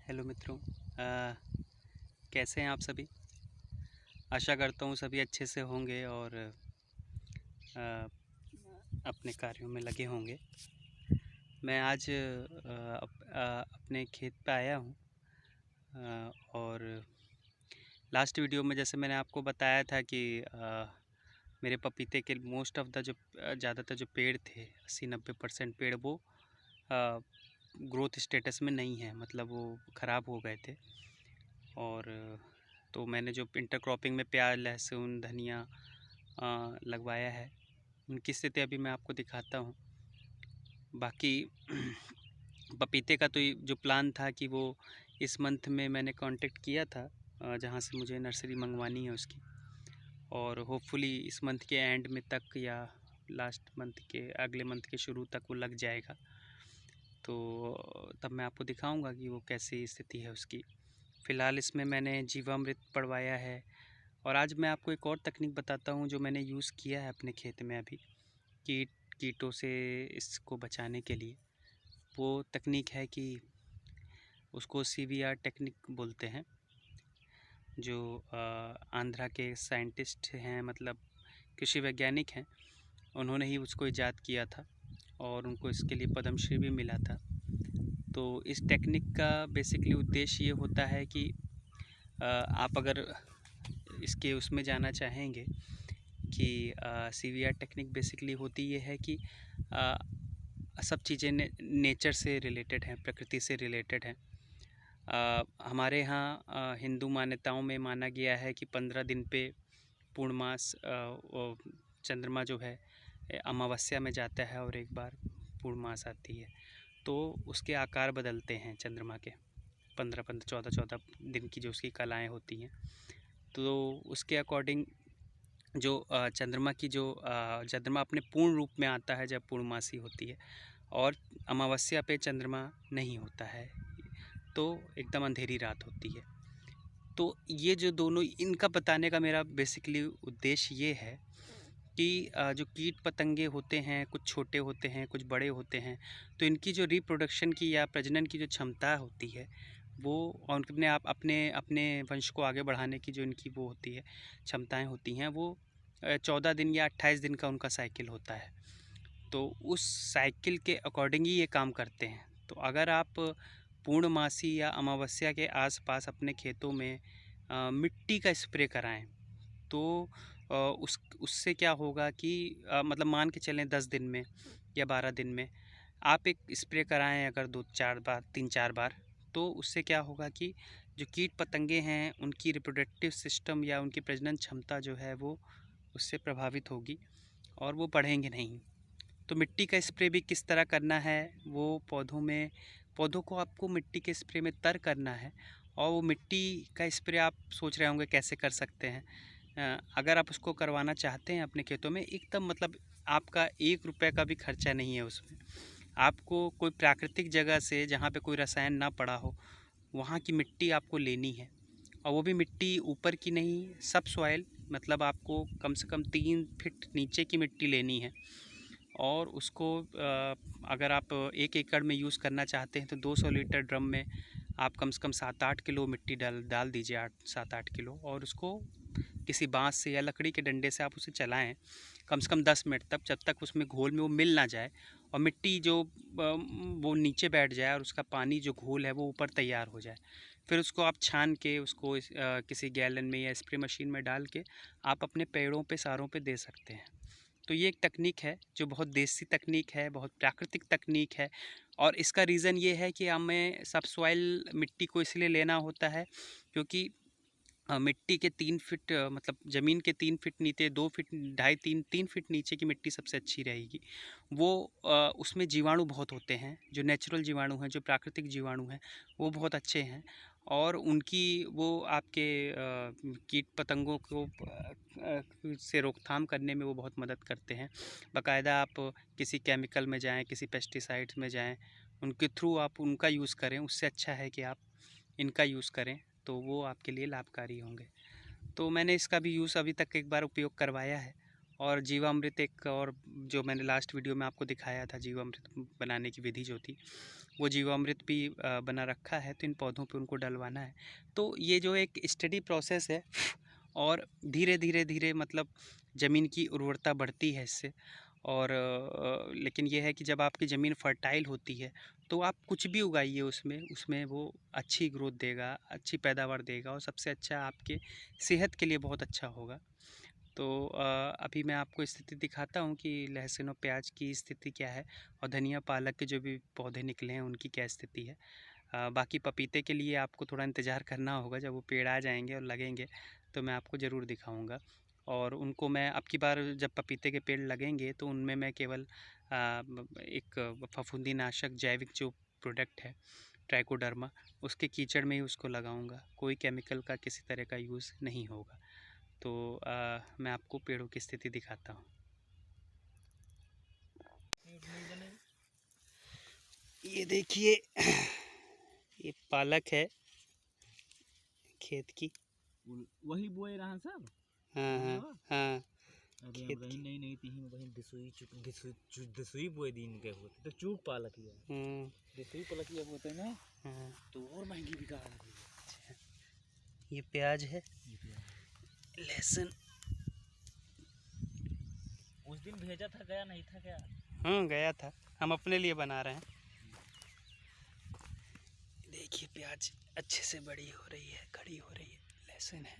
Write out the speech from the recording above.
Hello मित्रों, कैसे हैं आप सभी। आशा करता हूँ सभी अच्छे से होंगे और अपने कार्यों में लगे होंगे। मैं आज अपने खेत पे आया हूँ और लास्ट वीडियो में जैसे मैंने आपको बताया था कि मेरे पपीते के मोस्ट ऑफ द जो ज़्यादातर जो पेड़ थे 80-90% पेड़ वो ग्रोथ स्टेटस में नहीं है, मतलब वो ख़राब हो गए थे। और तो मैंने जो इंटरक्रॉपिंग में प्याज, लहसुन, धनिया लगवाया है, उनकी स्थिति अभी मैं आपको दिखाता हूँ। बाकी पपीते का तो जो प्लान था कि वो इस मंथ में मैंने कांटेक्ट किया था जहाँ से मुझे नर्सरी मंगवानी है उसकी, और होपफुली इस मंथ के एंड में तक या लास्ट मंथ के अगले मंथ के शुरू तक वो लग जाएगा। तो तब मैं आपको दिखाऊंगा कि वो कैसी स्थिति है उसकी। फ़िलहाल इसमें मैंने जीवामृत पड़वाया है। और आज मैं आपको एक और तकनीक बताता हूँ जो मैंने यूज़ किया है अपने खेत में अभी कीटों से इसको बचाने के लिए। वो तकनीक है कि उसको CVR टेक्निक बोलते हैं, जो आंध्रा के साइंटिस्ट हैं, मतलब कृषि वैज्ञानिक हैं, उन्होंने ही उसको इजाद किया था और उनको इसके लिए पद्मश्री भी मिला था। तो इस टेक्निक का बेसिकली उद्देश्य ये होता है कि आप अगर इसके उसमें जाना चाहेंगे कि CVR टेक्निक बेसिकली होती ये है कि सब चीज़ें नेचर से रिलेटेड हैं, प्रकृति से रिलेटेड हैं। हमारे यहाँ हिंदू मान्यताओं में माना गया है कि 15 दिन पे पूर्णमास चंद्रमा जो है अमावस्या में जाता है और एक बार पूर्णमास आती है, तो उसके आकार बदलते हैं चंद्रमा के 15-15, 14-14 दिन की जो उसकी कलाएँ होती हैं। तो उसके अकॉर्डिंग जो चंद्रमा अपने पूर्ण रूप में आता है जब पूर्णमासी होती है, और अमावस्या पे चंद्रमा नहीं होता है, तो एकदम अंधेरी रात होती है। तो ये जो दोनों, इनका बताने का मेरा बेसिकली उद्देश्य ये है कि जो कीट पतंगे होते हैं, कुछ छोटे होते हैं, कुछ बड़े होते हैं, तो इनकी जो रिप्रोडक्शन की या प्रजनन की जो क्षमता होती है वो, और अपने अपने वंश को आगे बढ़ाने की जो इनकी वो होती है, क्षमताएं होती हैं, वो 14 दिन या 28 दिन का उनका साइकिल होता है। तो उस साइकिल के अकॉर्डिंग ही ये काम करते हैं। तो अगर आप पूर्णमासी या अमावस्या के आसपास अपने खेतों में मिट्टी का स्प्रे कराएं, तो उससे क्या होगा कि मतलब मान के चलें 10 दिन में या 12 दिन में आप एक स्प्रे कराएं अगर 2-4 बार, 3-4 बार, तो उससे क्या होगा कि जो कीट पतंगे हैं उनकी रिप्रोडक्टिव सिस्टम या उनकी प्रजनन क्षमता जो है वो उससे प्रभावित होगी और वो बढ़ेंगे नहीं। तो मिट्टी का स्प्रे भी किस तरह करना है, वो पौधों को आपको मिट्टी के स्प्रे में तर करना है। और वो मिट्टी का स्प्रे आप सोच रहे होंगे कैसे कर सकते हैं। अगर आप उसको करवाना चाहते हैं अपने खेतों में, एकदम मतलब आपका 1 रुपये का भी खर्चा नहीं है उसमें। आपको कोई प्राकृतिक जगह से, जहाँ पे कोई रसायन ना पड़ा हो, वहाँ की मिट्टी आपको लेनी है। और वो भी मिट्टी ऊपर की नहीं, सब सॉइल, मतलब आपको कम से कम 3 फीट नीचे की मिट्टी लेनी है। और उसको अगर आप 1 एकड़ में यूज़ करना चाहते हैं तो 200 लीटर ड्रम में आप कम से कम 7-8 किलो मिट्टी डाल दीजिए, 7-8 किलो, और उसको किसी बांस से या लकड़ी के डंडे से आप उसे चलाएं कम से कम 10 मिनट तक, जब तक उसमें घोल में वो मिल ना जाए और मिट्टी जो वो नीचे बैठ जाए और उसका पानी जो घोल है वो ऊपर तैयार हो जाए। फिर उसको आप छान के उसको किसी गैलन में या स्प्रे मशीन में डाल के आप अपने पेड़ों पे, सारों पे दे सकते हैं। तो ये एक तकनीक है जो बहुत देसी तकनीक है, बहुत प्राकृतिक तकनीक है। और इसका रीज़न ये है कि हमें सब सॉइल मिट्टी को इसलिए लेना होता है क्योंकि मिट्टी के 3 फीट मतलब ज़मीन के 3 फीट नीचे, 2 फीट, ढाई 3 फीट नीचे की मिट्टी सबसे अच्छी रहेगी। वो उसमें जीवाणु बहुत होते हैं, जो नेचुरल जीवाणु हैं, जो प्राकृतिक जीवाणु हैं, वो बहुत अच्छे हैं। और उनकी वो आपके कीट पतंगों को से रोकथाम करने में वो बहुत मदद करते हैं। बाकायदा आप किसी केमिकल में जाएँ, किसी पेस्टिसाइड्स में जाएँ, उनके थ्रू आप उनका यूज़ करें, उससे अच्छा है कि आप इनका यूज़ करें, तो वो आपके लिए लाभकारी होंगे। तो मैंने इसका भी यूज़ अभी तक एक बार उपयोग करवाया है। और जीवामृत, एक और जो मैंने लास्ट वीडियो में आपको दिखाया था, जीवामृत बनाने की विधि जो थी, वो जीवामृत भी बना रखा है, तो इन पौधों पे उनको डलवाना है। तो ये जो एक स्टडी प्रोसेस है, और धीरे धीरे मतलब ज़मीन की उर्वरता बढ़ती है इससे। और लेकिन ये है कि जब आपकी ज़मीन फर्टाइल होती है तो आप कुछ भी उगाइए उसमें वो अच्छी ग्रोथ देगा, अच्छी पैदावार देगा, और सबसे अच्छा आपके सेहत के लिए बहुत अच्छा होगा। तो अभी मैं आपको स्थिति दिखाता हूँ कि लहसुन और प्याज की स्थिति क्या है, और धनिया पालक के जो भी पौधे निकले हैं उनकी क्या स्थिति है। बाकी पपीते के लिए आपको थोड़ा इंतज़ार करना होगा, जब वो पेड़ आ जाएंगे और लगेंगे तो मैं आपको ज़रूर दिखाऊंगा। और उनको मैं अब की बार जब पपीते के पेड़ लगेंगे तो उनमें मैं केवल एक फफूंदीनाशक जैविक जो प्रोडक्ट है ट्राइकोडर्मा, उसके कीचड़ में ही उसको लगाऊंगा, कोई केमिकल का किसी तरह का यूज़ नहीं होगा। तो मैं आपको पेड़ों की स्थिति दिखाता हूँ। ये देखिए, ये पालक है खेत की। वही बोए रहा सब। हाँ हाँ हाँ। अरे वही नहीं तीन वही दिसुई बोए दिन के होते तो चूक पालक ही है। दिसुई पालक ही होते हैं ना। हाँ। तो और महंगी बिका रही है। अच्छा, ये प्याज है, लहसुन। उस दिन भेजा था, गया नहीं था क्या? हाँ गया था, हम अपने लिए बना रहे हैं। देखिए प्याज अच्छे से बड़ी हो रही है, खड़ी हो रही है। लहसुन है,